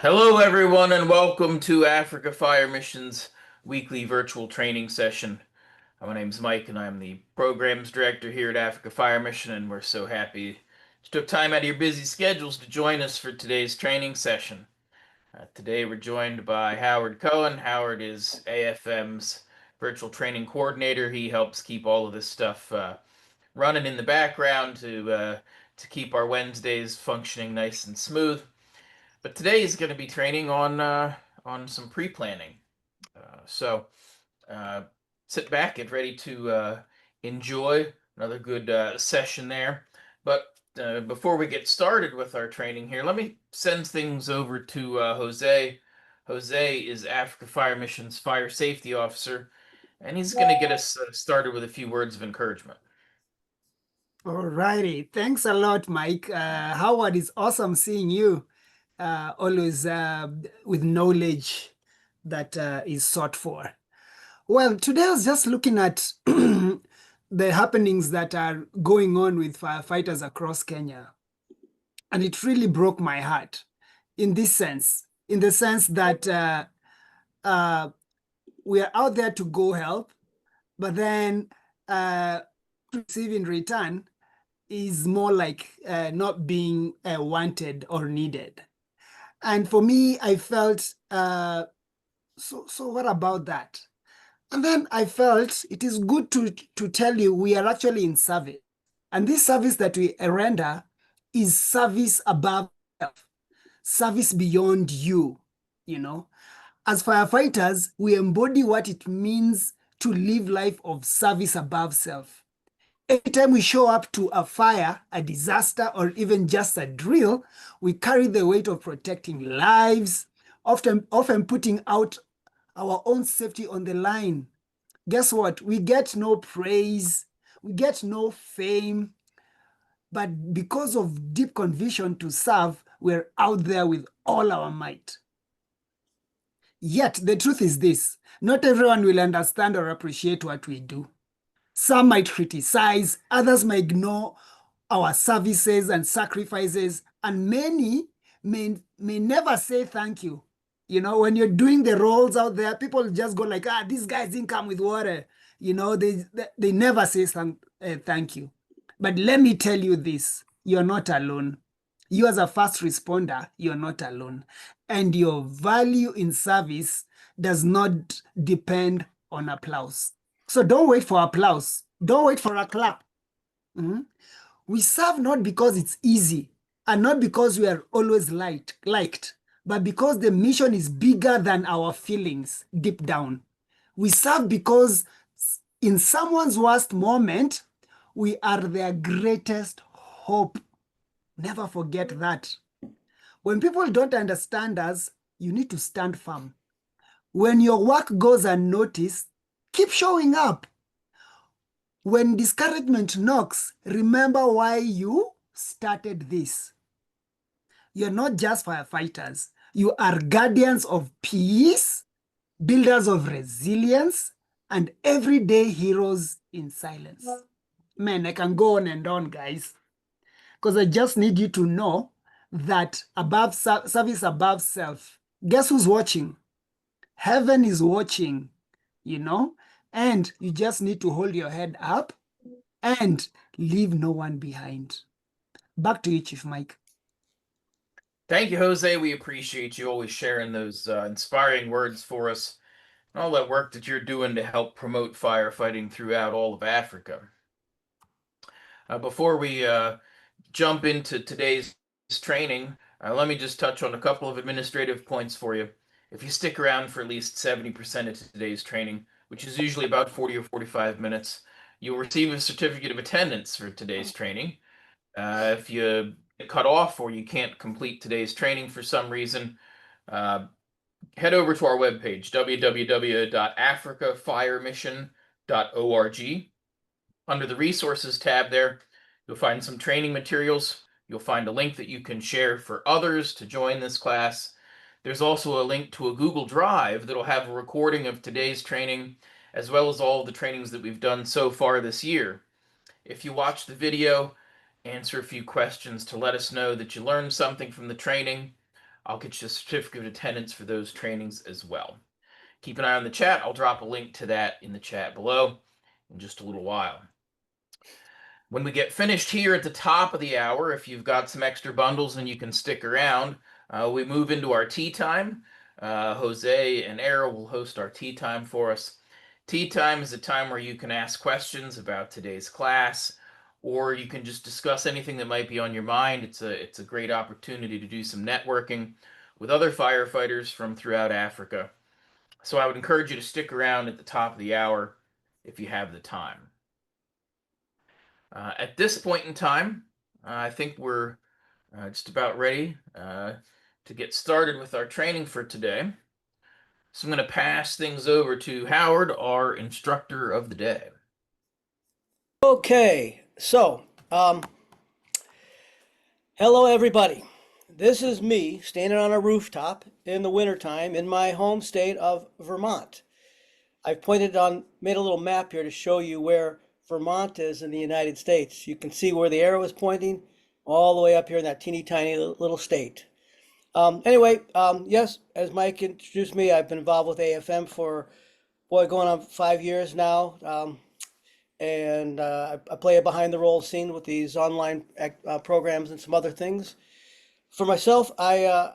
Hello, everyone, and welcome to Africa Fire Mission's weekly virtual training session. My name's Mike, and I'm the programs director here at Africa Fire Mission, and we're so happy you took time out of your busy schedules to join us for today's training session. Today, we're joined by Howard Cohen. Howard is AFM's virtual training coordinator. He helps keep all of this stuff running in the background to keep our Wednesdays functioning nice and smooth. But today is going to be training on some pre-planning. So uh, sit back, get ready to enjoy another good session there. But before we get started with our training here, let me send things over to Jose. Jose is Africa Fire Mission's fire safety officer, and he's going to get us started with a few words of encouragement. All righty. Thanks a lot, Mike. Howard, it's awesome seeing you. Always with knowledge that is sought for. Well, today I was just looking at the happenings that are going on with firefighters across Kenya. And it really broke my heart in this sense, in the sense that uh, we are out there to go help, but then receive in return is more like not being wanted or needed. And for me, I felt, so what about that? And then I felt it is good to tell you we are actually in service. And this service that we render is service above self, service beyond you, you know. As firefighters, we embody what it means to live life of service above self. Every time we show up to a fire, a disaster, or even just a drill, we carry the weight of protecting lives, often putting out our own safety on the line. Guess what? We get no praise, we get no fame, but because of deep conviction to serve, we're out there with all our might. Yet, the truth is this: not everyone will understand or appreciate what we do. Some might criticize, others might ignore our services and sacrifices, and many may never say thank you. You know, when you're doing the roles out there, people just go like, these guys didn't come with water. You know, they never say thank you. But let me tell you this, you're not alone. You as a first responder, you're not alone. And your value in service does not depend on applause. So don't wait for applause. Don't wait for a clap. Mhm. We serve not because it's easy and not because we are always liked, but because the mission is bigger than our feelings deep down. We serve because in someone's worst moment, we are their greatest hope. Never forget that. When people don't understand us, you need to stand firm. When your work goes unnoticed, keep showing up. When discouragement knocks, remember why you started this. You're not just firefighters. You are guardians of peace, builders of resilience, and everyday heroes in silence. Man, I can go on and on, guys, because I just need you to know that above service above self. Guess who's watching? Heaven is watching, you know, and you just need to hold your head up and leave no one behind. Back to you, Chief Mike. Thank you, Jose. We appreciate you always sharing those inspiring words for us and all that work that you're doing to help promote firefighting throughout all of Africa. Before we jump into today's training, let me just touch on a couple of administrative points for you. If you stick around for at least 70% of today's training, which is usually about 40 or 45 minutes, you'll receive a certificate of attendance for today's training. If you get cut off or you can't complete today's training for some reason, uh, head over to our webpage, www.africafiremission.org. Under the resources tab there, you'll find some training materials. You'll find a link that you can share for others to join this class. There's also a link to a Google Drive that'll have a recording of today's training, as well as all of the trainings that we've done so far this year. If you watch the video, answer a few questions to let us know that you learned something from the training. I'll get you a certificate of attendance for those trainings as well. Keep an eye on the chat. I'll drop a link to that in the chat below in just a little while. When we get finished here at the top of the hour, if you've got some extra bundles and you can stick around, we move into our tea time. Jose and Era will host our tea time for us. Tea time is a time where you can ask questions about today's class, or you can just discuss anything that might be on your mind. It's a great opportunity to do some networking with other firefighters from throughout Africa. So I would encourage you to stick around at the top of the hour if you have the time. At this point in time, I think we're just about ready to get started with our training for today. So I'm going to pass things over to Howard, our instructor of the day. Okay, so hello everybody. This is me standing on a rooftop in the wintertime in my home state of Vermont. I've made a little map here to show you where Vermont is in the United States. You can see where the arrow is pointing all the way up here in that teeny tiny little state. Yes, as Mike introduced me, I've been involved with AFM for, going on 5 years now. I play a behind the roll scene with these online programs and some other things. For myself, I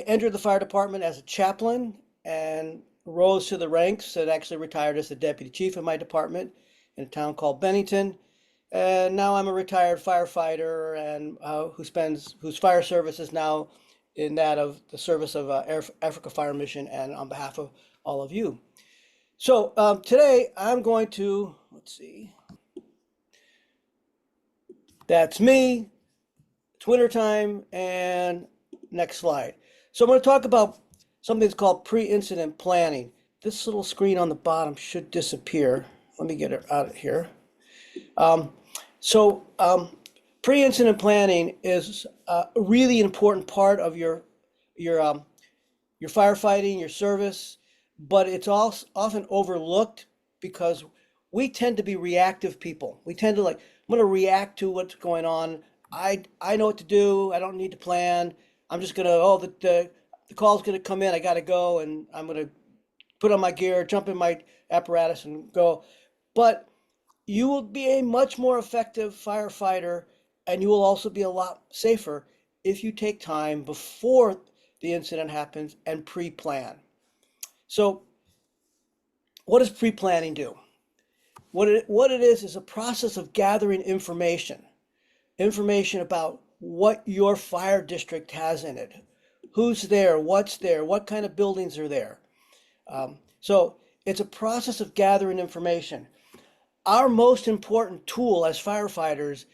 entered the fire department as a chaplain and rose to the ranks and actually retired as the deputy chief of my department in a town called Bennington. And now I'm a retired firefighter and whose fire service is now in that of the service of Africa Fire Mission and on behalf of all of you. So today I'm going to, let's see, that's me, it's wintertime, and next slide. So I'm going to talk about something that's called pre-incident planning. This little screen on the bottom should disappear. Let me get it out of here. Pre-incident planning is a really important part of your firefighting, your service, but it's also often overlooked because we tend to be reactive people. We tend to I'm going to react to what's going on. I know what to do. I don't need to plan. I'm just going to, the call's going to come in. I got to go, and I'm going to put on my gear, jump in my apparatus and go. But you will be a much more effective firefighter, and you will also be a lot safer if you take time before the incident happens and pre-plan. So what does pre-planning do? What it is a process of gathering information about what your fire district has in it, who's there, what kind of buildings are there. So it's a process of gathering information. Our most important tool as firefighters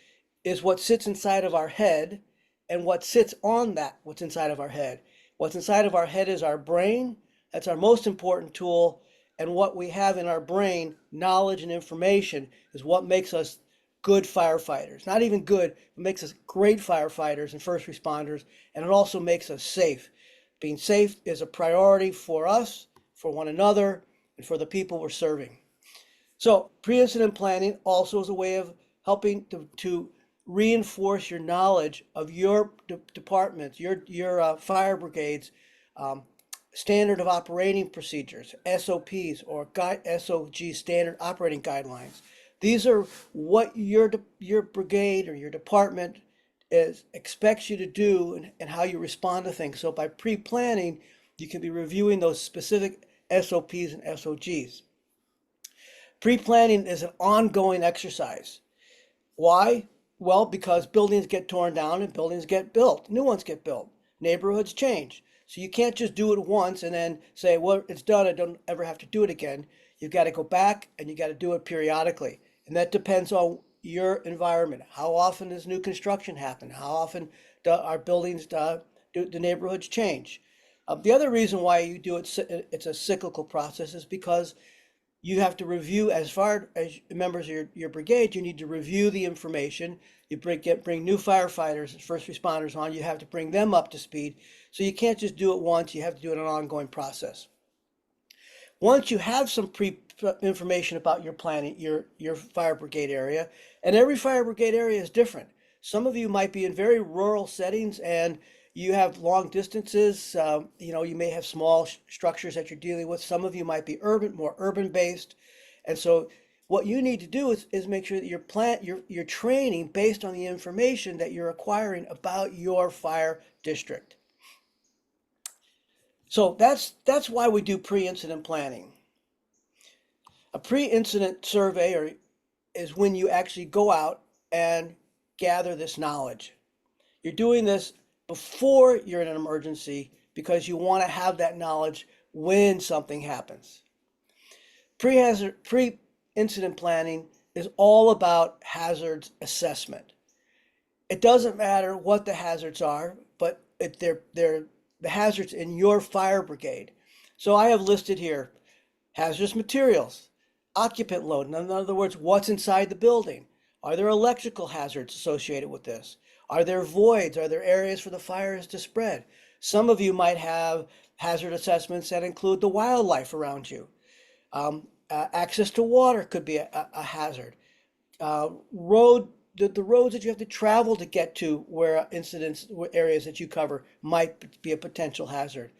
is what sits inside of our head and what sits on what's inside of our head. What's inside of our head is our brain. That's our most important tool. And what we have in our brain, knowledge and information, is what makes us good firefighters. Not even good, it makes us great firefighters and first responders, and it also makes us safe. Being safe is a priority for us, for one another, and for the people we're serving. So pre-incident planning also is a way of helping to reinforce your knowledge of your departments, your fire brigades, standard of operating procedures, SOPs, or SOG, standard operating guidelines. These are what your brigade or your department expects you to do and how you respond to things. So by pre-planning, you can be reviewing those specific SOPs and SOGs. Pre-planning is an ongoing exercise. Why? Well, because buildings get torn down and buildings get built. New ones get built. Neighborhoods change. So you can't just do it once and then say, well, it's done. I don't ever have to do it again. You've got to go back and you got to do it periodically. And that depends on your environment. How often does new construction happen? How often do our buildings, do the neighborhoods change? The other reason why you do it's a cyclical process is because you have to review, as far as members of your brigade, you need to review the information. You bring new firefighters and first responders on. You have to bring them up to speed. So you can't just do it once. You have to do it in an ongoing process. Once you have some information about your planning, your fire brigade area, and every fire brigade area is different. Some of you might be in very rural settings and You have long distances. You may have small structures that you're dealing with. Some of you might be more urban based. And so what you need to do is make sure that you're training based on the information that you're acquiring about your fire district. So that's why we do pre-incident planning. A pre-incident survey is when you actually go out and gather this knowledge. You're doing this before you're in an emergency because you want to have that knowledge when something happens. Pre-incident planning is all about hazards assessment. It doesn't matter what the hazards are, but they're the hazards in your fire brigade. So I have listed here hazardous materials, occupant load. In other words, what's inside the building? Are there electrical hazards associated with this? Are there voids? Are there areas for the fires to spread? Some of you might have hazard assessments that include the wildlife around you. Access to water could be a hazard. The roads that you have to travel to get to where areas that you cover might be a potential hazard.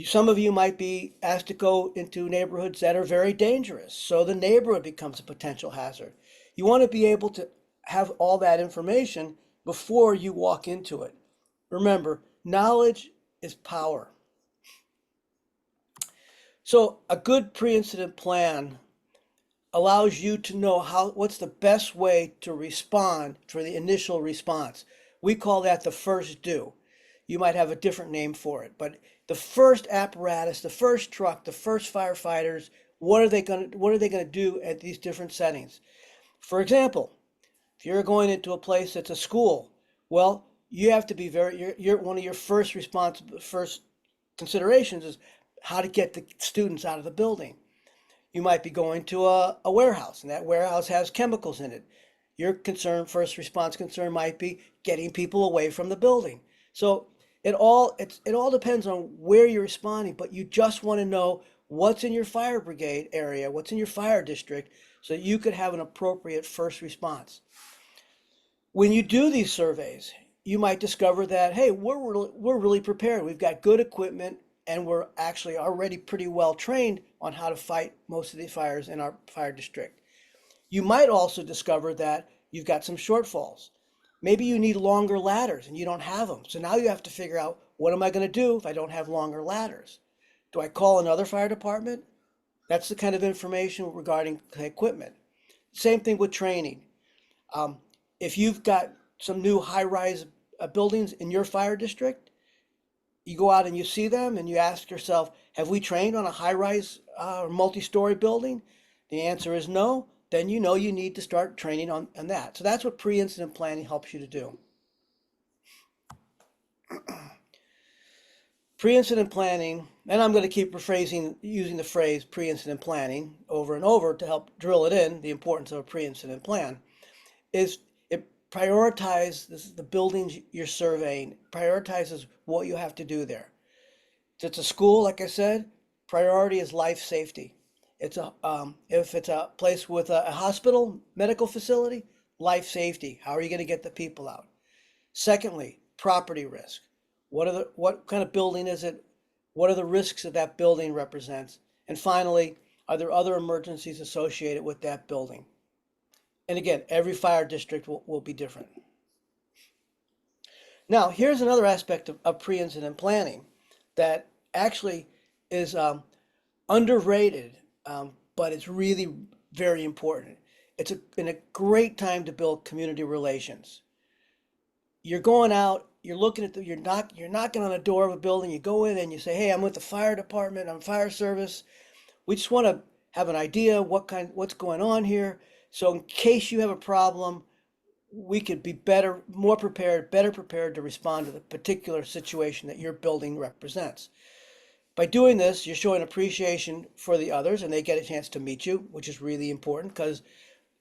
Some of you might be asked to go into neighborhoods that are very dangerous, so the neighborhood becomes a potential hazard. You want to be able to have all that information before you walk into it. Remember, knowledge is power. So a good pre-incident plan allows you to know what's the best way to respond for the initial response. We call that the first do. You might have a different name for it, but the first apparatus, the first truck, the first firefighters, what are they going to do at these different settings? For example, if you're going into a place that's a school, well, you have to be one of your first considerations is how to get the students out of the building. You might be going to a warehouse, and that warehouse has chemicals in it. Your first response concern might be getting people away from the building. So it all depends on where you're responding, but you just want to know what's in your fire brigade area, what's in your fire district, so that you could have an appropriate first response. When you do these surveys, you might discover that, hey, we're really prepared. We've got good equipment, and we're actually already pretty well trained on how to fight most of the fires in our fire district. You might also discover that you've got some shortfalls. Maybe you need longer ladders and you don't have them. So now you have to figure out, what am I going to do if I don't have longer ladders? Do I call another fire department? That's the kind of information regarding equipment. Same thing with training. If you've got some new high-rise buildings in your fire district, you go out and you see them and you ask yourself, have we trained on a high-rise or multi-story building? The answer is no. Then you know you need to start training on that. So that's what pre-incident planning helps you to do. Pre-incident planning, and I'm going to keep using the phrase pre-incident planning over and over to help drill it in, the importance of a pre-incident plan, is it prioritizes the buildings you're surveying, prioritizes what you have to do there. If it's a school, like I said, priority is life safety. If it's a place with a hospital, medical facility, life safety. How are you going to get the people out? Secondly, property risk. What kind of building is it? What are the risks that building represents? And finally, are there other emergencies associated with that building? And again, every fire district will be different. Now, here's another aspect of pre-incident planning that actually is underrated, but it's really very important. It's been a great time to build community relations. You're going out, you're looking at you're knocking on the door of a building. You go in and you say, "Hey, I'm with the fire department. I'm fire service. We just want to have an idea what's going on here. So in case you have a problem, we could be better prepared to respond to the particular situation that your building represents." By doing this, you're showing appreciation for the others, and they get a chance to meet you, which is really important because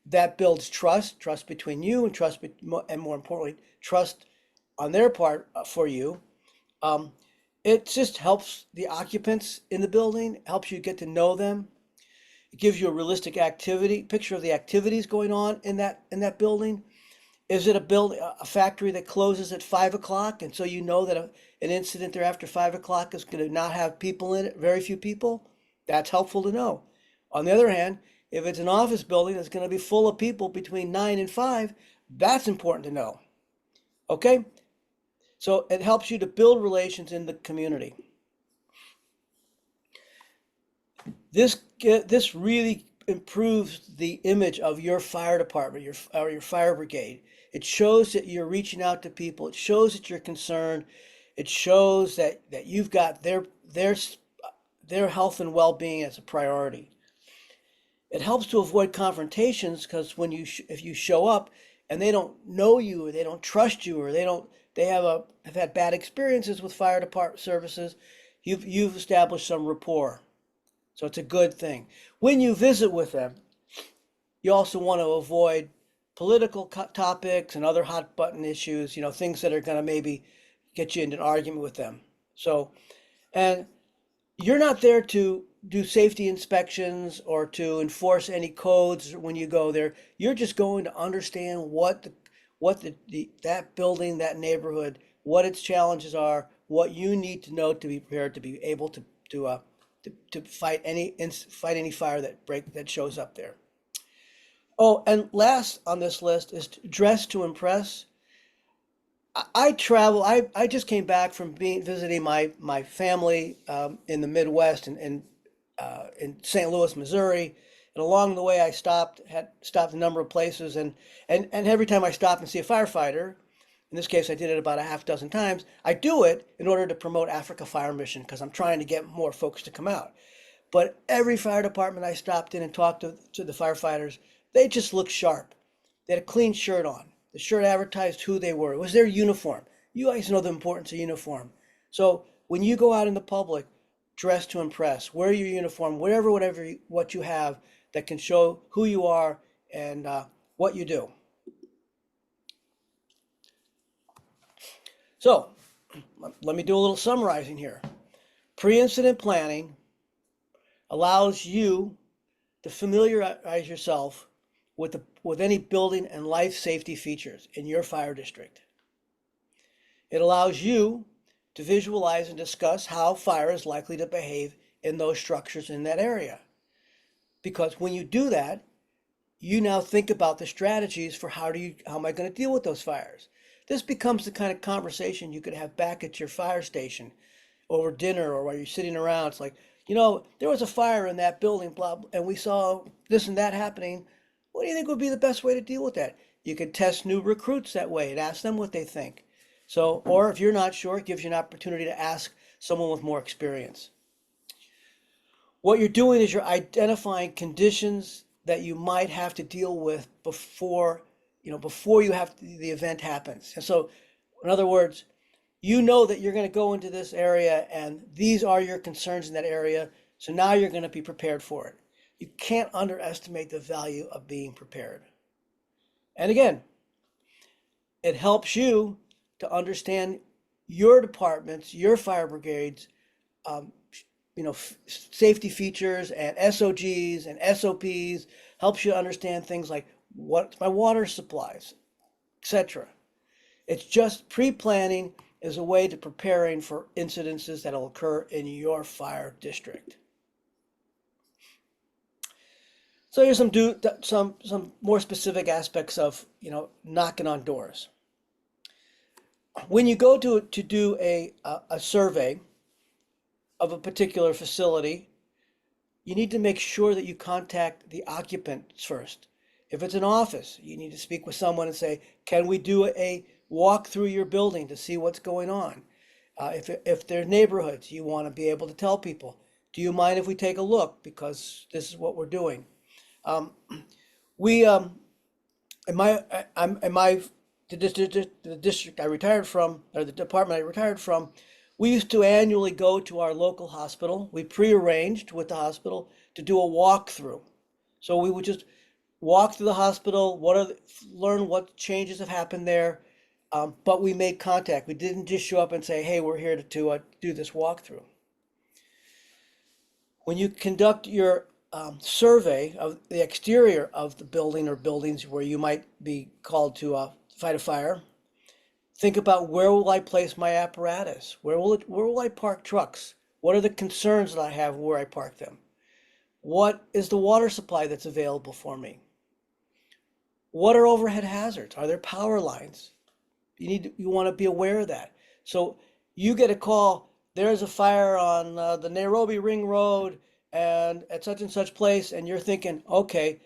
that builds trust between you, and more importantly, trust on their part for you. It just helps the occupants in the building, helps you get to know them. It gives you a realistic picture of the activities going on in that building. Is it a factory that closes at 5 o'clock, and so you know that an incident there after 5 o'clock is going to not have people in it, very few people? That's helpful to know. On the other hand, if it's an office building that's going to be full of people between 9 and 5, that's important to know. Okay? So it helps you to build relations in the community. This really improves the image of your fire department, your fire brigade. It shows that you're reaching out to people. It shows that you're concerned. It shows that you've got their health and well-being as a priority. It helps to avoid confrontations because if you show up and they don't know you, or they don't trust you, or they have had bad experiences with fire department services, you've established some rapport. So it's a good thing. When you visit with them, you also want to avoid political topics and other hot button issues, things that are going to maybe get you into an argument with them. So, and you're not there to do safety inspections or to enforce any codes when you go there. You're just going to understand that building, that neighborhood, what its challenges are, what you need to know to be prepared to be able to fight any fire that shows up there. Oh, and last on this list is dress to impress. I travel. I just came back from visiting my family in the Midwest and in St. Louis, Missouri. And along the way, had stopped a number of places, and every time I stop and see a firefighter, in this case, I did it about a half dozen times. I do it in order to promote Africa Fire Mission because I'm trying to get more folks to come out. But every fire department I stopped in and talked to the firefighters, they just looked sharp. They had a clean shirt on. The shirt advertised who they were. It was their uniform. You guys know the importance of uniform. So when you go out in the public, dress to impress. Wear your uniform, what you have that can show who you are and what you do. So let me do a little summarizing here. Pre-incident planning allows you to familiarize yourself with any building and life safety features in your fire district. It allows you to visualize and discuss how fire is likely to behave in those structures in that area. Because when you do that, you now think about the strategies for how am I going to deal with those fires. This becomes the kind of conversation you could have back at your fire station over dinner or while you're sitting around. It's like, there was a fire in that building, blah, and we saw this and that happening. What do you think would be the best way to deal with that? You can test new recruits that way and ask them what they think. So, or if you're not sure, it gives you an opportunity to ask someone with more experience. What you're doing is you're identifying conditions that you might have to deal with before the event happens. And so, in other words, you know that you're going to go into this area and these are your concerns in that area. So now you're going to be prepared for it. You can't underestimate the value of being prepared. And again, it helps you to understand your departments, your fire brigades, safety features and SOGs and SOPs, helps you understand things like what's my water supplies, etc. It's just pre-planning is a way to preparing for incidences that'll occur in your fire district. So here's some more specific aspects of knocking on doors. When you go to do a survey of a particular facility, you need to make sure that you contact the occupants first. If it's an office, you need to speak with someone and say, can we do a walk through your building to see what's going on? If they're neighborhoods, you want to be able to tell people, do you mind if we take a look? Because this is what we're doing. The district I retired from, or the department I retired from, we used to annually go to our local hospital. We prearranged with the hospital to do a walkthrough. So we would just walk through the hospital, learn what changes have happened there, but we made contact. We didn't just show up and say, hey, we're here to do this walkthrough. When you conduct your survey of the exterior of the building or buildings where you might be called to fight a fire, think about where will I place my apparatus? Where will I park trucks? What are the concerns that I have where I park them? What is the water supply that's available for me? What are overhead hazards? Are there power lines? You want to be aware of that. So you get a call, there's a fire on the Nairobi Ring Road and at such and such place, and you're thinking, okay,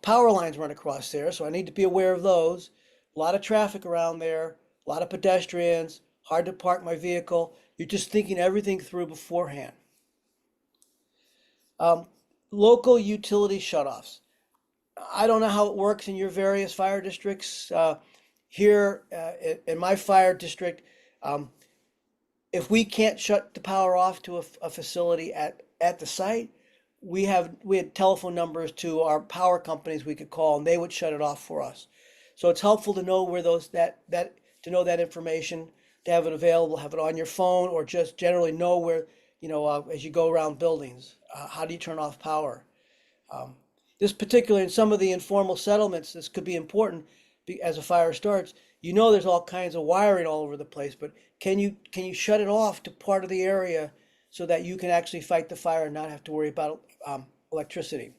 power lines run across there, so I need to be aware of those. A lot of traffic around there, a lot of pedestrians, hard to park my vehicle. You're just thinking everything through beforehand. Um, Local utility shutoffs. I don't know how it works in your various fire districts. Here in my fire district, um, if we can't shut the power off to a facility at the site, we had telephone numbers to our power companies we could call, and they would shut it off for us. So it's helpful to know where to know that information, to have it available, have it on your phone, or just generally know where, as you go around buildings, how do you turn off power? Um, this particular, in some of the informal settlements, this could be important as a fire starts. There's all kinds of wiring all over the place, but can you shut it off to part of the area so that you can actually fight the fire and not have to worry about electricity?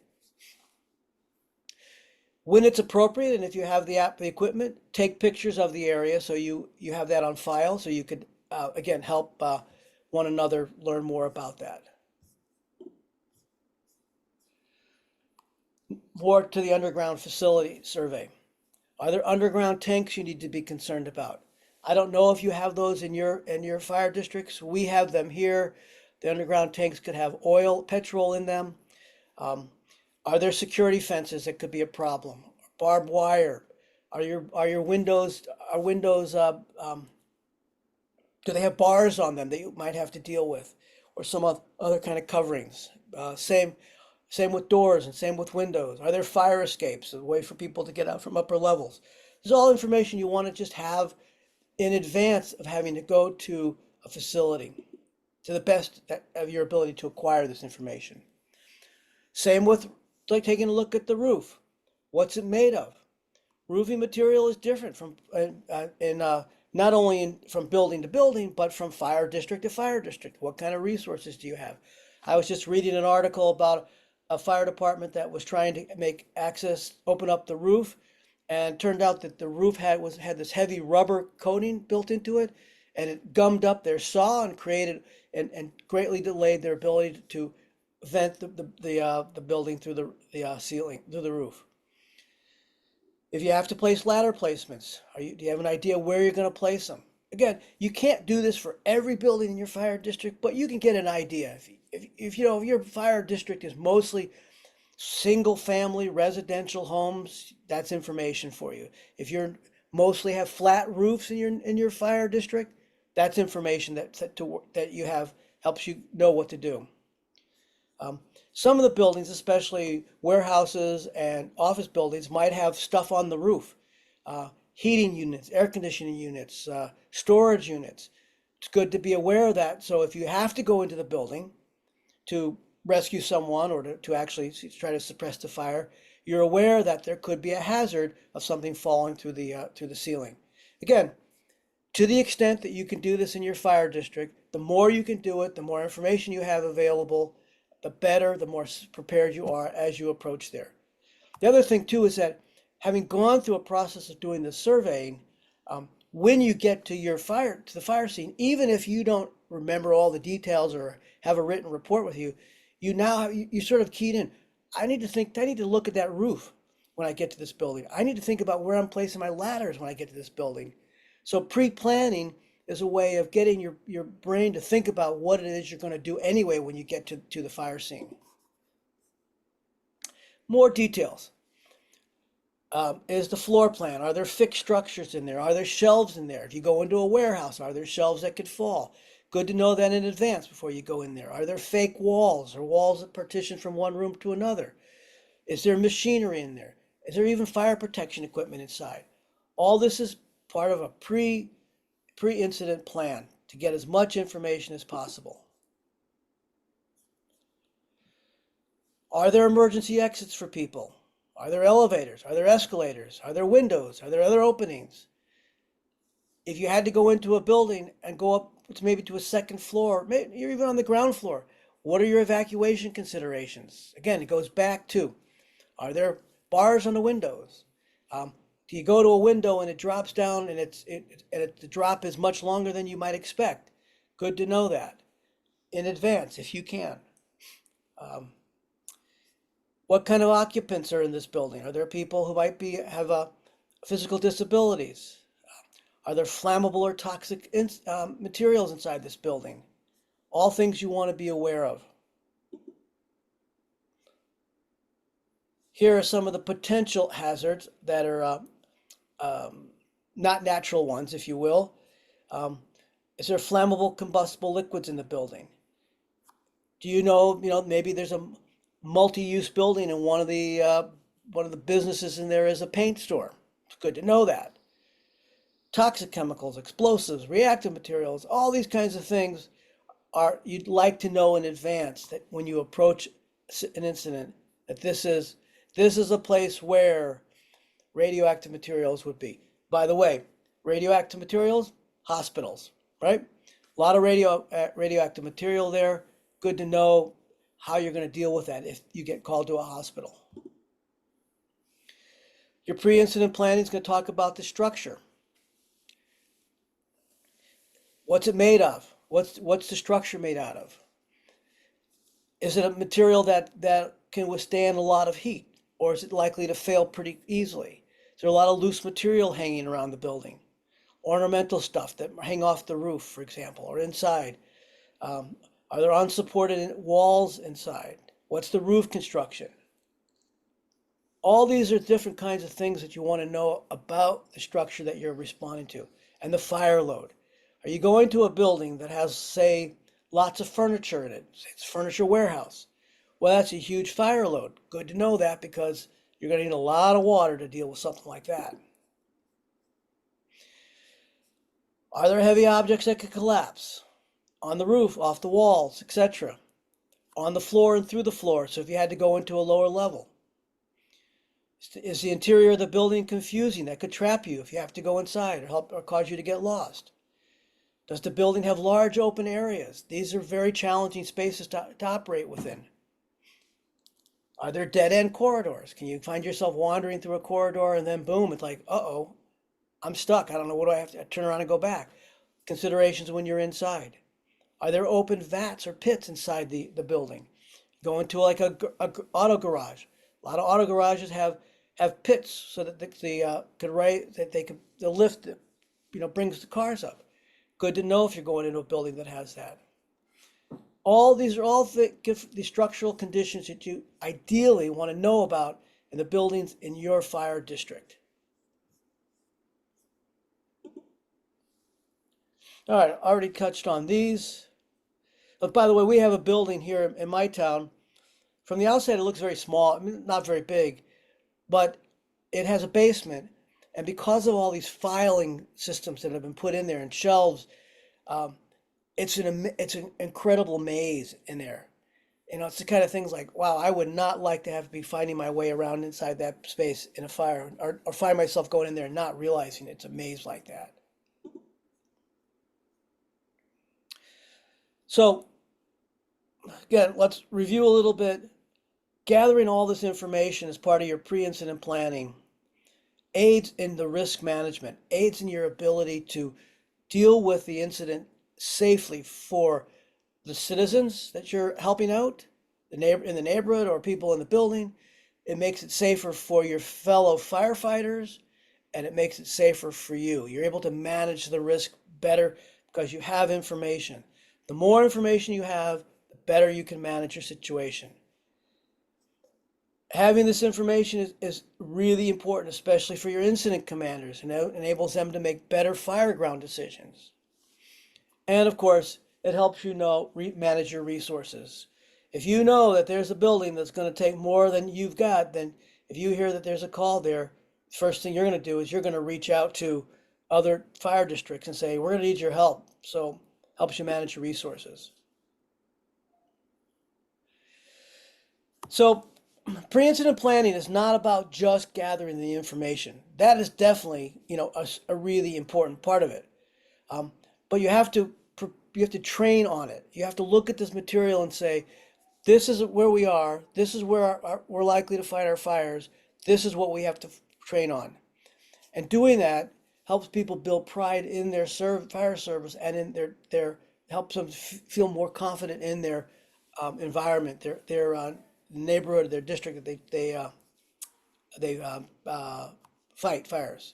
When it's appropriate, and if you have the equipment, take pictures of the area so you have that on file, so you could again help one another learn more about that. More to the underground facility survey. Are there underground tanks you need to be concerned about? I don't know if you have those in your fire districts. We have them here. The underground tanks could have oil, petrol in them. Um, are there security fences that could be a problem? Barbed wire? Are your windows do they have bars on them that you might have to deal with, or some other kind of coverings? Same with doors and same with windows. Are there fire escapes, a way for people to get out from upper levels? This is all information you want to just have in advance of having to go to a facility, to the best of your ability to acquire this information. Same with like taking a look at the roof. What's it made of? Roofing material is different from not only from building to building, but from fire district to fire district. What kind of resources do you have? I was just reading an article about a fire department that was trying to open up the roof, and it turned out that the roof had this heavy rubber coating built into it, and it gummed up their saw and created and greatly delayed their ability to vent the building through the ceiling, through the roof. If you have to place ladder placements, do you have an idea where you're going to place them? Again, you can't do this for every building in your fire district, but you can get an idea. If your fire district is mostly single family residential homes, that's information for you. If you're mostly have flat roofs in your fire district, that's information that you have, helps you know what to do. Some of the buildings, especially warehouses and office buildings, might have stuff on the roof. Heating units, air conditioning units, storage units. It's good to be aware of that. So if you have to go into the building to rescue someone or to actually try to suppress the fire, you're aware that there could be a hazard of something falling through the ceiling. Again, to the extent that you can do this in your fire district, the more you can do it, the more information you have available, the better, the more prepared you are as you approach there. The other thing too is that having gone through a process of doing the surveying, when you get to the fire scene, even if you don't remember all the details or have a written report with you, you sort of keyed in. I need to look at that roof when I get to this building. I need to think about where I'm placing my ladders when I get to this building. So pre-planning is a way of getting your brain to think about what it is you're going to do anyway when you get to the fire scene. More details. Is the floor plan? Are there fixed structures in there? Are there shelves in there? If you go into a warehouse, are there shelves that could fall? Good to know that in advance before you go in there. Are there fake walls or walls that partition from one room to another? Is there machinery in there? Is there even fire protection equipment inside? All this is part of a pre-incident plan to get as much information as possible. Are there emergency exits for people? Are there elevators? Are there escalators? Are there windows? Are there other openings? If you had to go into a building and go up to maybe to a second floor, maybe you're even on the ground floor, what are your evacuation considerations? Again, it goes back to, are there bars on the windows? Do you go to a window and it drops down and the drop is much longer than you might expect? Good to know that in advance if you can. What kind of occupants are in this building? Are there people who might have physical disabilities? Are there flammable or toxic materials inside this building? All things you want to be aware of. Here are some of the potential hazards that are not natural ones, if you will. Is there flammable combustible liquids in the building? Do you know, maybe there's a multi-use building and one of the businesses in there is a paint store. It's good to know that. Toxic chemicals, explosives, reactive materials, all these kinds of things you'd like to know in advance, that when you approach an incident, that this is a place where radioactive materials would be. By the way, radioactive materials, hospitals, right? A lot of radioactive material there. Good to know how you're going to deal with that if you get called to a hospital. Your pre-incident planning is going to talk about the structure. What's it made of? What's the structure made out of? Is it a material that can withstand a lot of heat, or is it likely to fail pretty easily? Is there a lot of loose material hanging around the building? Ornamental stuff that hang off the roof, for example, or inside. Are there unsupported walls inside? What's the roof construction? All these are different kinds of things that you want to know about the structure that you're responding to, and the fire load. Are you going to a building that has, say, lots of furniture in it? It's a furniture warehouse. Well, that's a huge fire load. Good to know that, because you're going to need a lot of water to deal with something like that. Are there heavy objects that could collapse? On the roof, off the walls, etc. On the floor and through the floor, so if you had to go into a lower level. Is the interior of the building confusing? That could trap you if you have to go inside, or cause you to get lost. Does the building have large open areas? These are very challenging spaces to operate within. Are there dead-end corridors? Can you find yourself wandering through a corridor and then boom, it's like, uh-oh, I'm stuck. I don't know, what do I have to turn around and go back? Considerations when you're inside. Are there open vats or pits inside the building? Go into like a auto garage. A lot of auto garages have pits so that the lift brings the cars up. Good to know if you're going into a building that has that. These are all the structural conditions that you ideally want to know about in the buildings in your fire district. All right, I already touched on these. But by the way, we have a building here in my town. From the outside, it looks very small, I mean, not very big, but it has a basement. And because of all these filing systems that have been put in there and shelves, it's an incredible maze in there. It's the kind of things like, wow, I would not like to have to be finding my way around inside that space in a fire, or find myself going in there and not realizing it's a maze like that. So, again, let's review a little bit. Gathering all this information as part of your pre-incident planning aids in the risk management, aids in your ability to deal with the incident safely for the citizens that you're helping out, in the neighborhood or people in the building. It makes it safer for your fellow firefighters, and it makes it safer for you. You're able to manage the risk better because you have information. The more information you have, the better you can manage your situation. Having this information is really important, especially for your incident commanders, and it enables them to make better fireground decisions. And of course, it helps you manage your resources. If you know that there's a building that's going to take more than you've got, then if you hear that there's a call there, the first thing you're going to do is you're going to reach out to other fire districts and say, we're going to need your help. So helps you manage your resources. So pre-incident planning is not about just gathering the information. That is definitely, a really important part of it. But you have to train on it. You have to look at this material and say, this is where we are. This is where we're likely to fight our fires. This is what we have to train on. And doing that helps people build pride in their fire service and in their helps them feel more confident in their environment, their neighborhood, their district that they fight fires.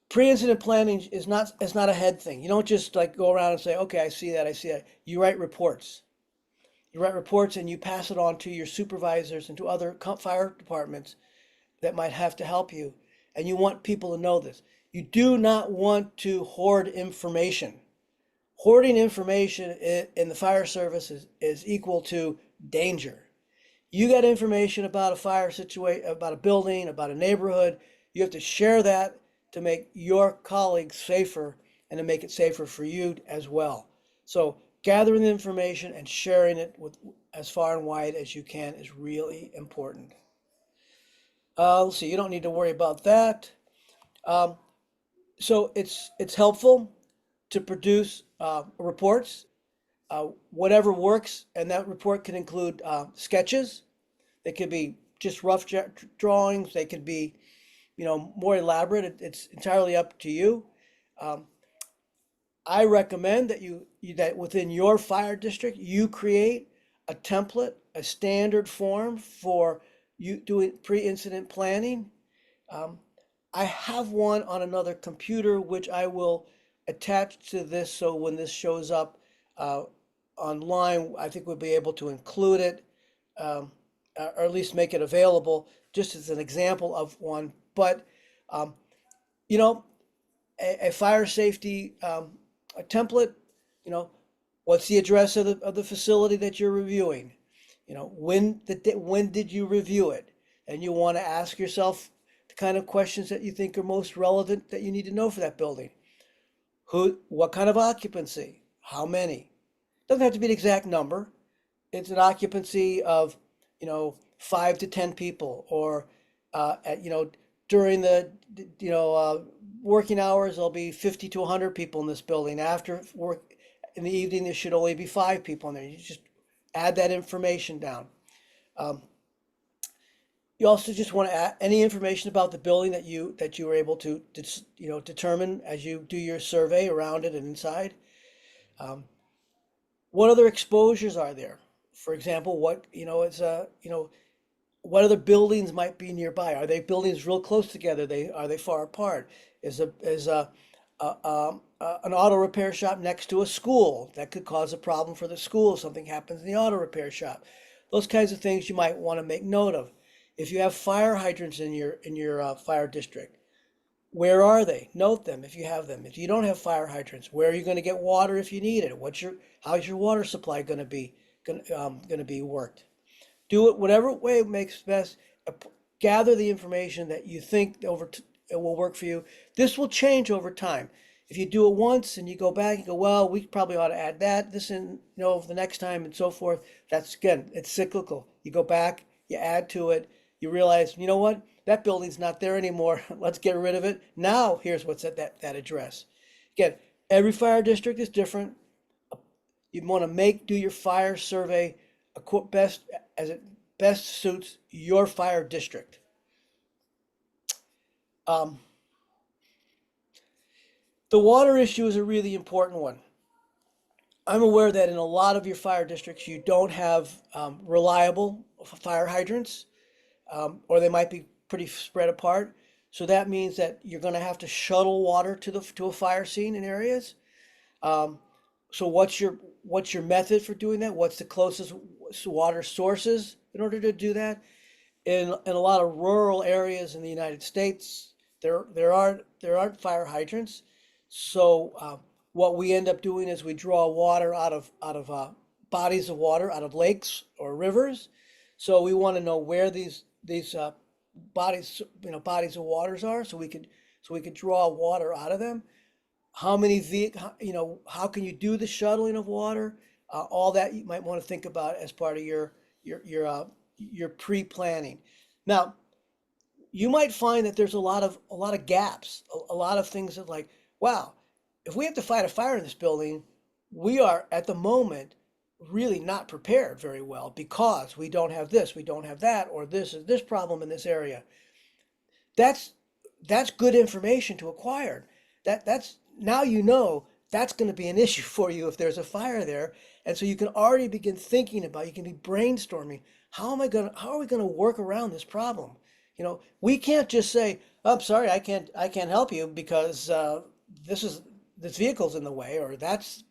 Pre-incident planning is not a head thing. You don't just like go around and say, okay, I see that, I see that. You write reports. You write reports and you pass it on to your supervisors and to other fire departments that might have to help you. And you want people to know this. You do not want to hoard information. Hoarding information in the fire service is equal to danger. You got information about a fire situation, about a building, about a neighborhood. You have to share that to make your colleagues safer and to make it safer for you as well. So gathering the information and sharing it with as far and wide as you can is really important. Let's see, you don't need to worry about that. Um, so it's helpful to produce reports, whatever works, and that report can include sketches. They could be just rough drawings. They could be, more elaborate. It's entirely up to you. Um, I recommend that within your fire district, you create a template, a standard form for you doing pre-incident planning. Um, I have one on another computer, which I will attach to this. So when this shows up uh, online, I think we'll be able to include it, um, or at least make it available, just as an example of one. But um, you know, a fire safety a template. You know, what's the address of the facility that you're reviewing? When did you review it? And you want to ask yourself the kind of questions that you think are most relevant that you need to know for that building. What kind of occupancy? How many? Doesn't have to be an exact number. It's an occupancy of, 5 to 10 people, or during the working hours there'll be 50 to 100 people in this building. After work in the evening there should only be 5 people in there. You just add that information down. Um, you also just want to add any information about the building that you were able to determine as you do your survey around it and inside. Um, what other exposures are there? For example, what other buildings might be nearby? Are they buildings real close together? Are they far apart? Is an auto repair shop next to a school? That could cause a problem for the school if something happens in the auto repair shop. Those kinds of things you might want to make note of. If you have fire hydrants in your fire district, where are they? Note them if you have them. If you don't have fire hydrants, where are you going to get water if you need it? How's your water supply going to be worked? Do it whatever way makes best. Gather the information that you think it will work for you. This will change over time. If you do it once and you go back and go, well, we probably ought to add this in, for the next time and so forth. That's, again, it's cyclical. You go back, you add to it, you realize, you know what? That building's not there anymore. Let's get rid of it. Now here's what's at that address. Again, every fire district is different. You want to do your fire survey best as it best suits your fire district. Um, the water issue is a really important one. I'm aware that in a lot of your fire districts, you don't have reliable fire hydrants, or they might be pretty spread apart. So that means that you're going to have to shuttle water to a fire scene in areas. Um, so what's your method for doing that? What's the closest water sources in order to do that? In a lot of rural areas in the United States, there aren't fire hydrants. So what we end up doing is we draw water out of bodies of water, out of lakes or rivers. So we want to know where these bodies of waters are, so we could draw water out of them. How can you do the shuttling of water? All that you might want to think about as part of your pre-planning. Now, you might find that there's a lot of gaps, a lot of things that, like, wow, if we have to fight a fire in this building, we are at the moment really not prepared very well because we don't have this, we don't have that, or this is this problem in this area. That's that's good information to acquire. That's now you know that's going to be an issue for you if there's a fire there. And so you can already begin thinking about, you can be brainstorming, how are we going to work around this problem? We can't just say, oh, I'm sorry, I can't help you because this vehicle's in the way, or that's,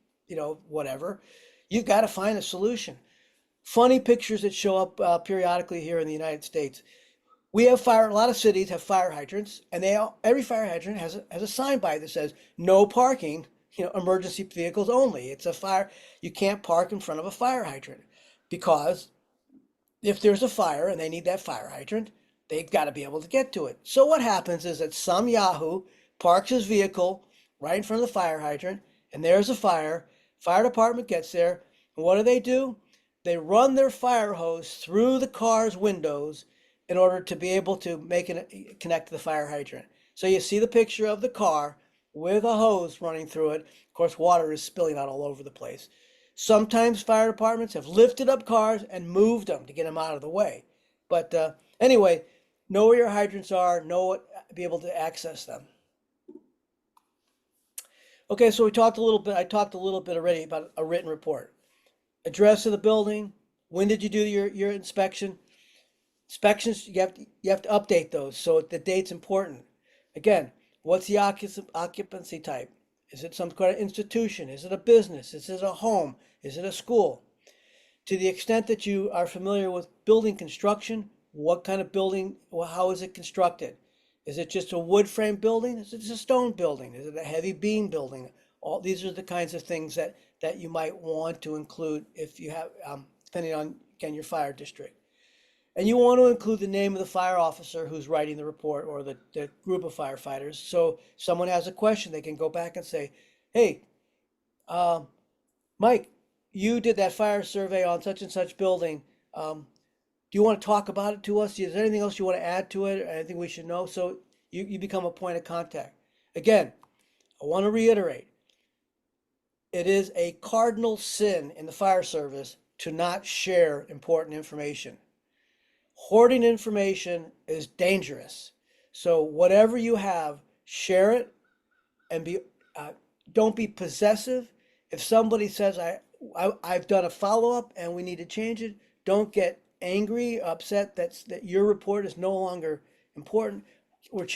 whatever. You got to find a solution. Funny pictures that show up periodically here in the United States. We have fire. A lot of cities have fire hydrants, and every fire hydrant has a sign by it that says no parking. Emergency vehicles only. It's a fire. You can't park in front of a fire hydrant because if there's a fire and they need that fire hydrant, they've got to be able to get to it. So what happens is that some Yahoo parks his vehicle right in front of the fire hydrant, and there's a fire. Fire department gets there, and what do? They run their fire hose through the car's windows in order to be able to connect to the fire hydrant. So you see the picture of the car with a hose running through it. Of course, water is spilling out all over the place. Sometimes fire departments have lifted up cars and moved them to get them out of the way. But anyway, know where your hydrants are, be able to access them. Okay, so I talked a little bit already about a written report. Address of the building, when did you do your inspection? Inspections, you have to update those, so the date's important. Again, what's the occupancy type? Is it some kind of institution? Is it a business? Is it a home? Is it a school? To the extent that you are familiar with building construction, what kind of building, how is it constructed? Is it just a wood frame building? Is it a stone building? Is it a heavy beam building? All these are the kinds of things that you might want to include if you have, depending on, again, your fire district. And you want to include the name of the fire officer who's writing the report, or the group of firefighters. So someone has a question, they can go back and say, hey, Mike, you did that fire survey on such and such building. Do you want to talk about it to us? Is there anything else you want to add to it, or anything we should know? So you become a point of contact. Again, I want to reiterate, it is a cardinal sin in the fire service to not share important information. Hoarding information is dangerous. So whatever you have, share it, and don't be possessive. If somebody says, I've done a follow-up and we need to change it, don't get angry, upset that your report is no longer important. We're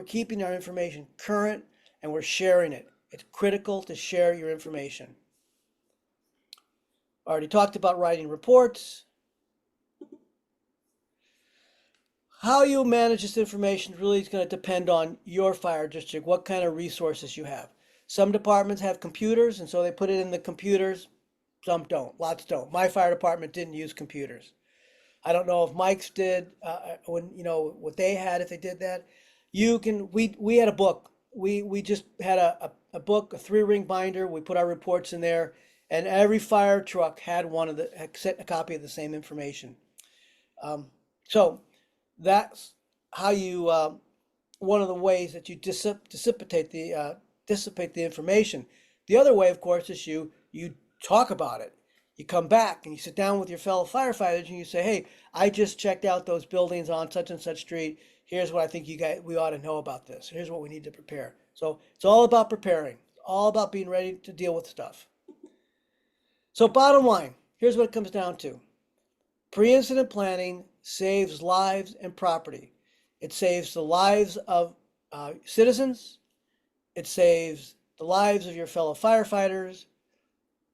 keeping our information current, and we're sharing it. It's critical to share your information. Already talked about writing reports. How you manage this information really is going to depend on your fire district, what kind of resources you have. Some departments have computers, and so they put it in the computers. Some don't. Lots don't. My fire department didn't use computers. I don't know if Mike's did, what they had, if they did that. We had a book. We just had a book, a 3-ring binder. We put our reports in there, and every fire truck had a copy of the same information. So that's how you, one of the ways that you dissipate the information. The other way, of course, is you talk about it. You come back and you sit down with your fellow firefighters and you say, hey, I just checked out those buildings on such and such street. Here's what I think we ought to know about this. Here's what we need to prepare. So it's all about preparing. It's all about being ready to deal with stuff. So bottom line, here's what it comes down to. Pre-incident planning saves lives and property. It saves the lives of citizens. It saves the lives of your fellow firefighters.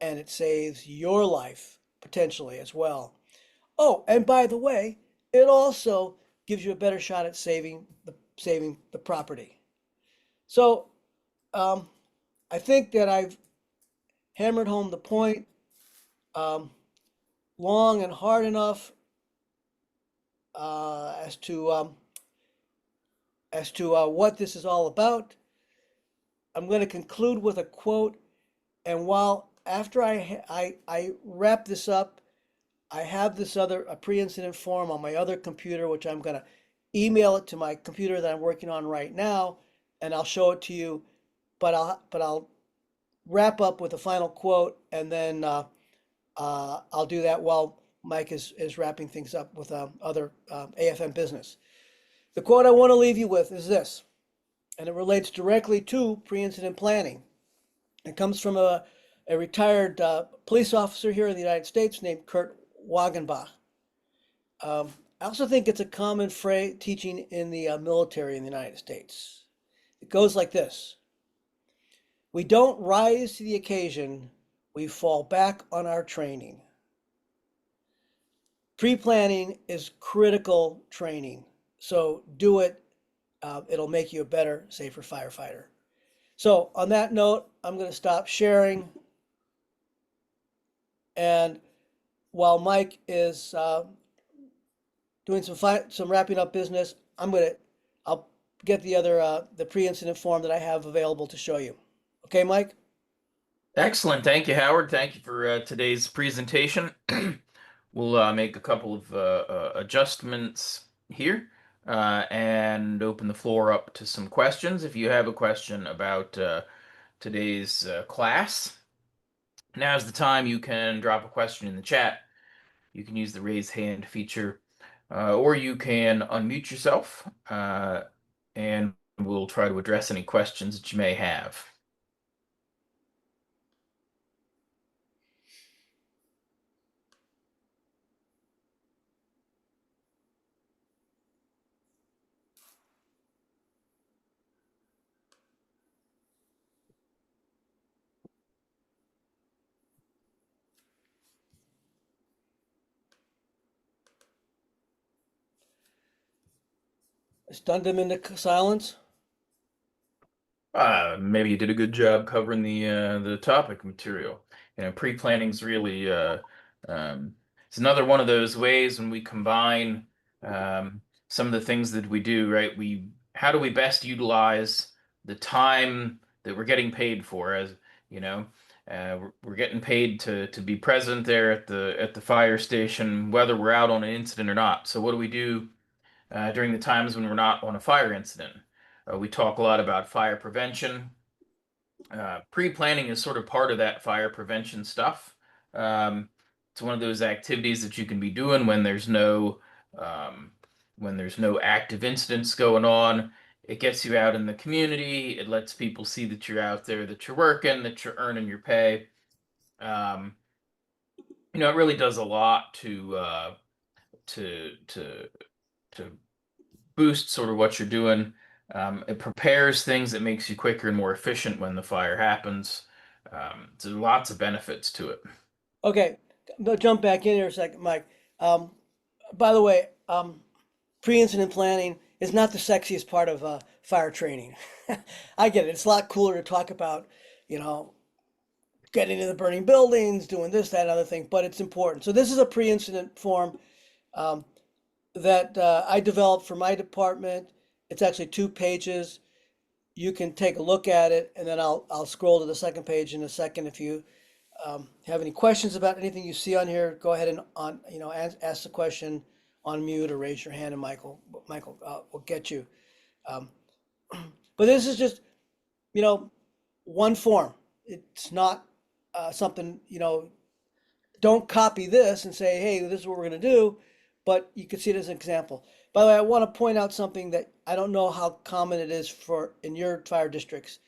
And it saves your life potentially as well. Oh, and by the way, it also gives you a better shot at saving the property. So I think that I've hammered home the point long and hard enough as to what this is all about. I'm going to conclude with a quote, and after I wrap this up, I have a pre-incident form on my other computer, which I'm going to email it to my computer that I'm working on right now, and I'll show it to you I'll wrap up with a final quote, and then I'll do that while Mike is wrapping things up with other AFM business. The quote I want to leave you with is this, and it relates directly to pre-incident planning. It comes from a retired police officer here in the United States named Kurt Wagenbach. I also think it's a common phrase teaching in the military in the United States. It goes like this: we don't rise to the occasion, we fall back on our training. Pre-planning is critical training, so do it. It'll make you a better, safer firefighter. So on that note, I'm going to stop sharing. And while Mike is doing some wrapping up business, I'll get the pre-incident form that I have available to show you. Okay, Mike? Excellent. Thank you, Howard. Thank you for today's presentation. We'll make a couple of adjustments here and open the floor up to some questions. If you have a question about today's class, now's the time you can drop a question in the chat. You can use the raise hand feature, or you can unmute yourself, and we'll try to address any questions that you may have. I stunned him into silence. Maybe you did a good job covering the topic material. You know, pre-planning's really it's another one of those ways when we combine some of the things that we do, right? How do we best utilize the time that we're getting paid for? As you know, we're getting paid to be present there at the fire station, whether we're out on an incident or not. So what do we do during the times when we're not on a fire incident? We talk a lot about fire prevention. Pre-planning is sort of part of that fire prevention stuff. It's one of those activities that you can be doing um, when there's no active incidents going on. It gets you out in the community. It lets people see that you're out there, that you're working, that you're earning your pay. Um, it really does a lot to to to boost sort of what you're doing. It prepares things. It makes you quicker and more efficient when the fire happens. So lots of benefits to it. Okay, I'll jump back in here a second, Mike. Um, by the way, pre-incident planning is not the sexiest part of fire training. I get it. It's a lot cooler to talk about, you know, getting into the burning buildings, doing this, that, and other thing, but it's important. So this is a pre-incident form um, that I developed for my department. It's actually 2 pages. You can take a look at it, and then I'll scroll to the second page in a second. If you have any questions about anything you see on here, go ahead and ask the question on mute or raise your hand, and Michael will get you. Um, but this is just one form. It's not something don't copy this and say, hey, this is what we're going to do, but you can see it as an example. By the way, I want to point out something that I don't know how common it is in your fire districts.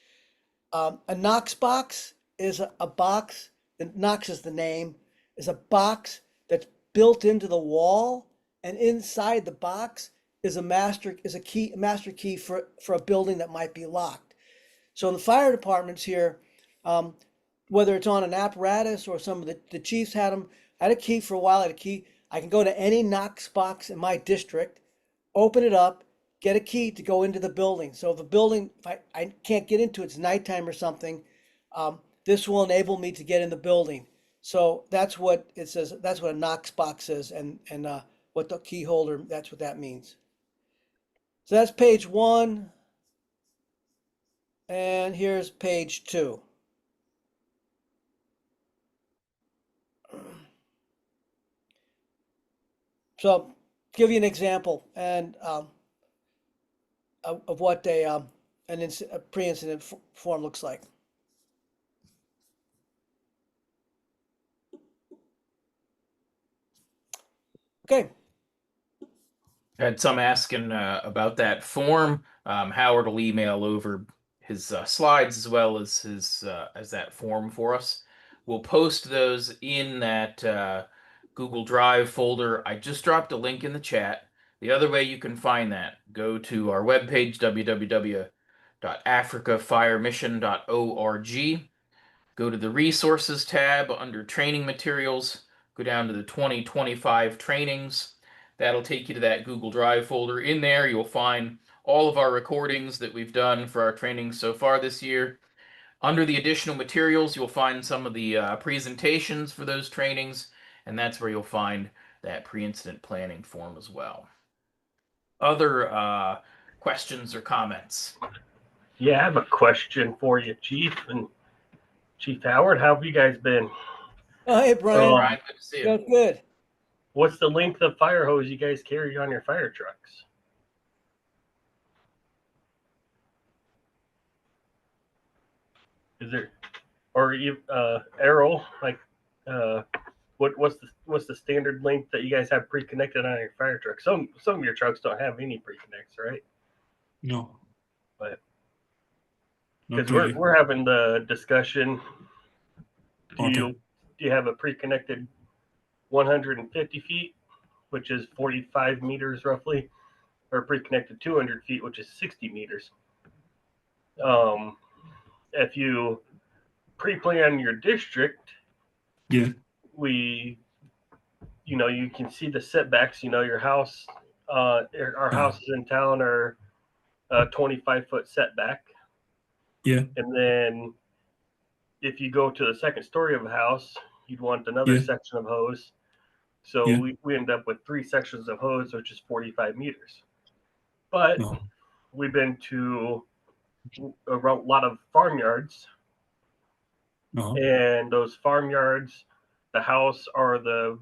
A Knox box is a box, and Knox is the name, is a box that's built into the wall, and inside the box is a master key for a building that might be locked. So in the fire departments here, whether it's on an apparatus or some of the chiefs had them, I had a key for a while. I had a key. I can go to any Knox box in my district, open it up, get a key to go into the building. So if a building, if I can't get into it, it's nighttime or something, this will enable me to get in the building. So that's what it says. That's what a Knox box is, and what the key holder, that's what that means. So that's page 1, and here's page 2. So give you an example and of what a pre-incident form looks like. Okay. Had some asking about that form. Howard will email over his slides as well as his as that form for us. We'll post those in that Google Drive folder. I just dropped a link in the chat. The other way you can find that, go to our webpage, www.africafire.mission.org. Go to the resources tab under training materials, go down to the 2025 trainings. That'll take you to that Google Drive folder. In there, you'll find all of our recordings that we've done for our trainings so far this year. Under the additional materials, you'll find some of the presentations for those trainings, and that's where you'll find that pre-incident planning form as well. Other questions or comments? Yeah, I have a question for you, Chief and Chief Howard. How have you guys been? Oh, hey, Brian. Brian, good to see you. Good. What's the length of fire hose you guys carry on your fire trucks? Is there, or you, Errol, like, what's the standard length that you guys have pre-connected on your fire truck? Some of your trucks don't have any pre-connects, right? No, But not because really. we're having the discussion, do Okay. you have a pre-connected 150 feet, which is 45 meters roughly, or pre-connected 200 feet, which is 60 meters? If you pre-plan your district, Yeah. you can see the setbacks. Your house, our houses in town are a 25-foot setback. Yeah. And then if you go to the second story of a house, you'd want another Yeah. section of hose. So Yeah. we end up with 3 sections of hose, which is 45 meters. But No. we've been to a lot of farmyards, No. and those farmyards, the house or the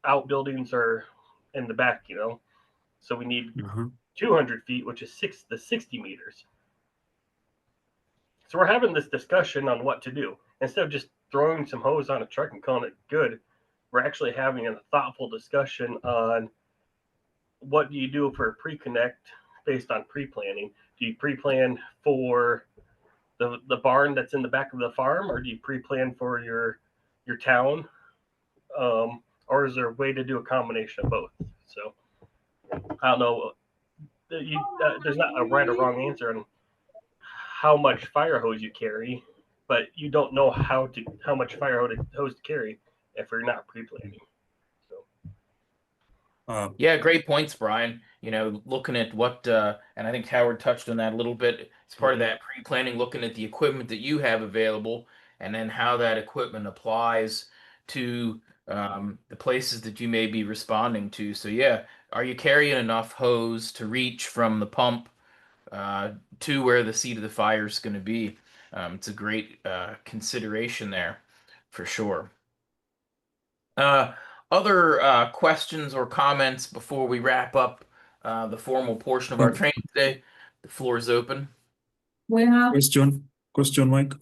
outbuildings are in the back, so we need Uh-huh. 200 feet, which is 60 meters. So we're having this discussion on what to do. Instead of just throwing some hose on a truck and calling it good, we're actually having a thoughtful discussion on what do you do for a pre-connect based on pre-planning. Do you pre-plan for the barn that's in the back of the farm, or do you pre-plan for your town, or is there a way to do a combination of both? So I don't know. There's not a right or wrong answer on how much fire hose you carry, but you don't know how much fire hose to carry if you're not pre-planning. Yeah, great points, Brian. Looking at what, and I think Howard touched on that a little bit. It's part of that pre-planning, looking at the equipment that you have available, and then how that equipment applies to the places that you may be responding to. So yeah, are you carrying enough hose to reach from the pump to where the seat of the fire is going to be? It's a great consideration there, for sure. Other questions or comments before we wrap up the formal portion of our training today? The floor is open. Question, Mike.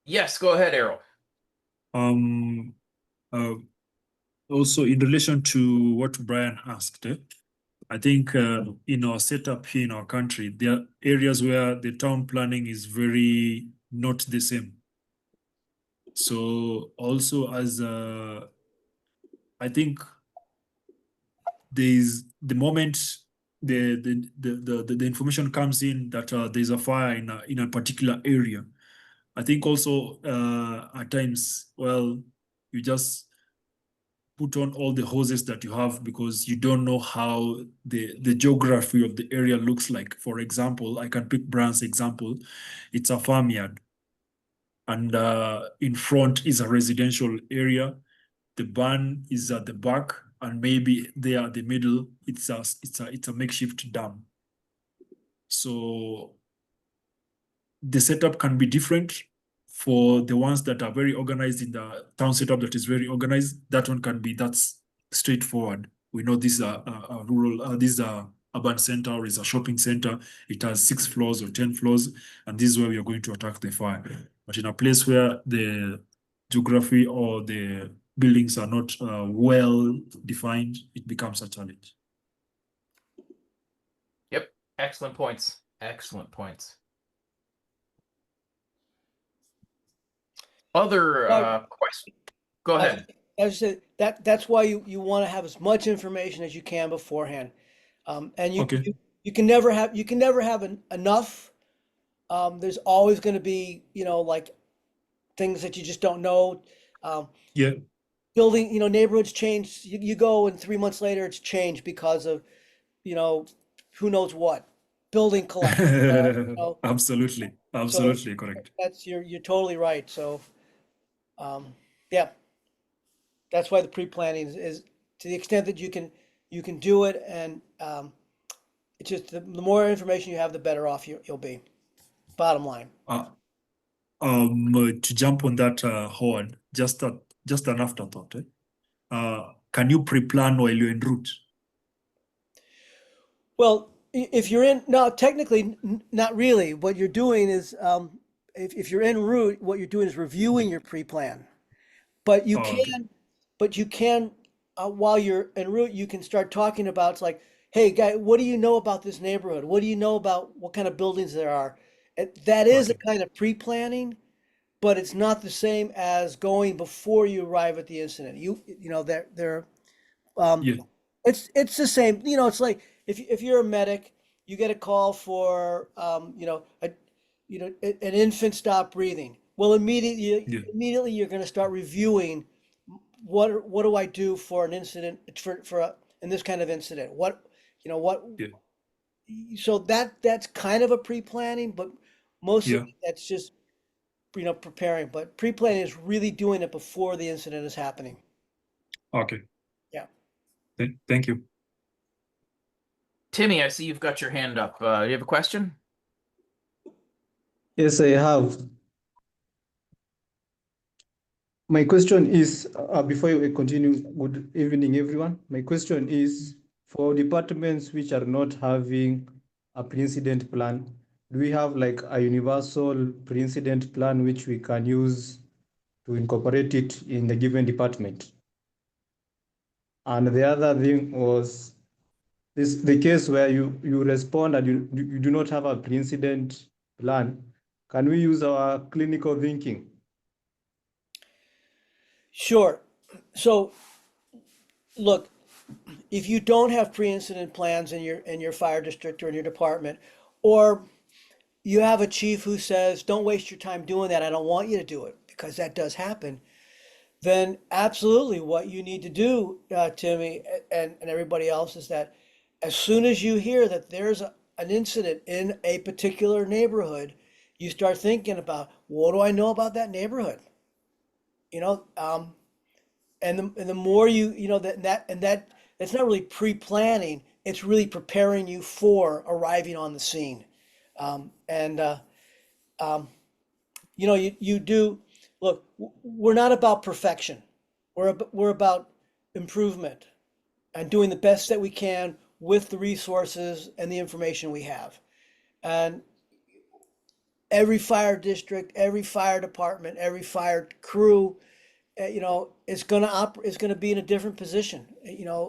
Yes, go ahead, Errol. Um, Also in relation to what Brian asked, I think in our setup here in our country, there are areas where the town planning is very not the same. So also I think there's the moment the information comes in that there's a fire in a particular area. I think also at times, well, you just put on all the hoses that you have because you don't know how the geography of the area looks like. For example, I can pick Brian's example. It's a farmyard, and in front is a residential area. The barn is at the back, and maybe there at the middle, it's a makeshift dam. So the setup can be different for the ones that are very organized in the town setup that is very organized. That's straightforward. We know these are rural, these are urban center or is a shopping center, it has 6 floors or 10 floors, and this is where we are going to attack the fire. But in a place where the geography or the buildings are not well defined, it becomes a challenge. Yep. Excellent points. Excellent points. Other questions? Go ahead. As I said, that's why you want to have as much information as you can beforehand, and Okay. you can never have enough. There's always going to be like things that you just don't know. Yeah. Building, neighborhoods change. You go and 3 months later it's changed because of who knows what building collapse. Absolutely. So Absolutely correct. you're totally right. So yeah, that's why the pre-planning is to the extent that you can do it, and it's just the more information you have, the better off you'll be. Bottom line. To jump on that, Howard, just an afterthought. Can you pre-plan while you're en route? Well, if you're in, no, technically, not really. What you're doing is, if you're en route, what you're doing is reviewing your pre-plan. But you Oh, okay. can, but you can, while you're en route, you can start talking about, it's like, hey, guy, what do you know about this neighborhood? What do you know about what kind of buildings there are? That is a Okay. kind of pre-planning, but it's not the same as going before you arrive at the incident. They're um, Yeah. it's the same. It's like if you're a medic, you get a call for an infant stopped breathing. Well, Yeah. immediately you're going to start reviewing what do I do for an incident in this kind of incident? What Yeah. so that's kind of a pre-planning, but mostly Yeah. that's just preparing. But pre-planning is really doing it before the incident is happening. Okay. Yeah. Thank you. Timmy, I see you've got your hand up. Do you have a question? Yes, I have. My question is, before we continue, good evening, everyone. My question is, for departments which are not having a pre-incident plan, do we have like a universal pre-incident plan which we can use to incorporate it in the given department? And the other thing was the case where you respond and you do not have a pre-incident plan. Can we use our clinical thinking? Sure. So look, if you don't have pre-incident plans in your fire district or in your department, or you have a chief who says, "Don't waste your time doing that. I don't want you to do it," because that does happen. Then absolutely, what you need to do, Timmy, and everybody else, is that as soon as you hear that there's an incident in a particular neighborhood, you start thinking about, what do I know about that neighborhood? You know, and the more that's not really pre-planning. It's really preparing you for arriving on the scene. And you do look. We're not about perfection. We're about improvement and doing the best that we can with the resources and the information we have. And every fire district, every fire department, every fire crew, is going to be in a different position.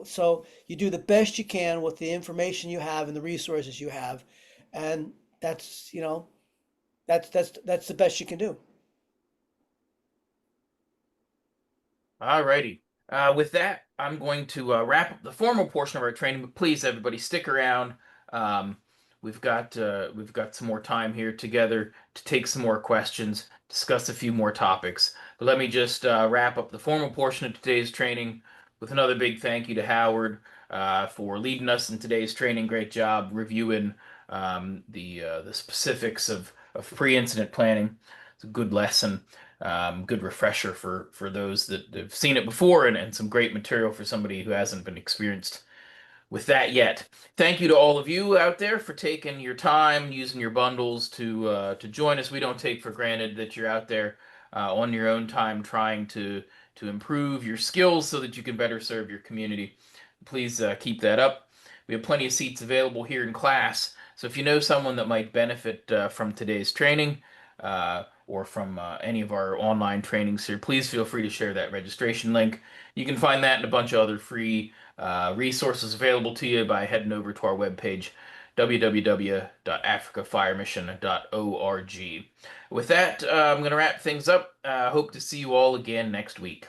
So you do the best you can with the information you have and the resources you have, and that's that's the best you can do. All righty. With that, I'm going to wrap up the formal portion of our training. But please, everybody, stick around. Um, we've got some more time here together to take some more questions, discuss a few more topics. But let me just wrap up the formal portion of today's training with another big thank you to Howard for leading us in today's training. Great job reviewing the specifics of pre-incident planning. It's a good lesson. Good refresher for those that have seen it before, and some great material for somebody who hasn't been experienced with that yet. Thank you to all of you out there for taking your time, using your bundles to join us. We don't take for granted that you're out there on your own time trying to improve your skills so that you can better serve your community. Please keep that up. We have plenty of seats available here in class. So if you know someone that might benefit from today's training or from any of our online trainings here, please feel free to share that registration link. You can find that and a bunch of other free resources available to you by heading over to our webpage, www.africafiremission.org. With that, I'm going to wrap things up. Hope to see you all again next week.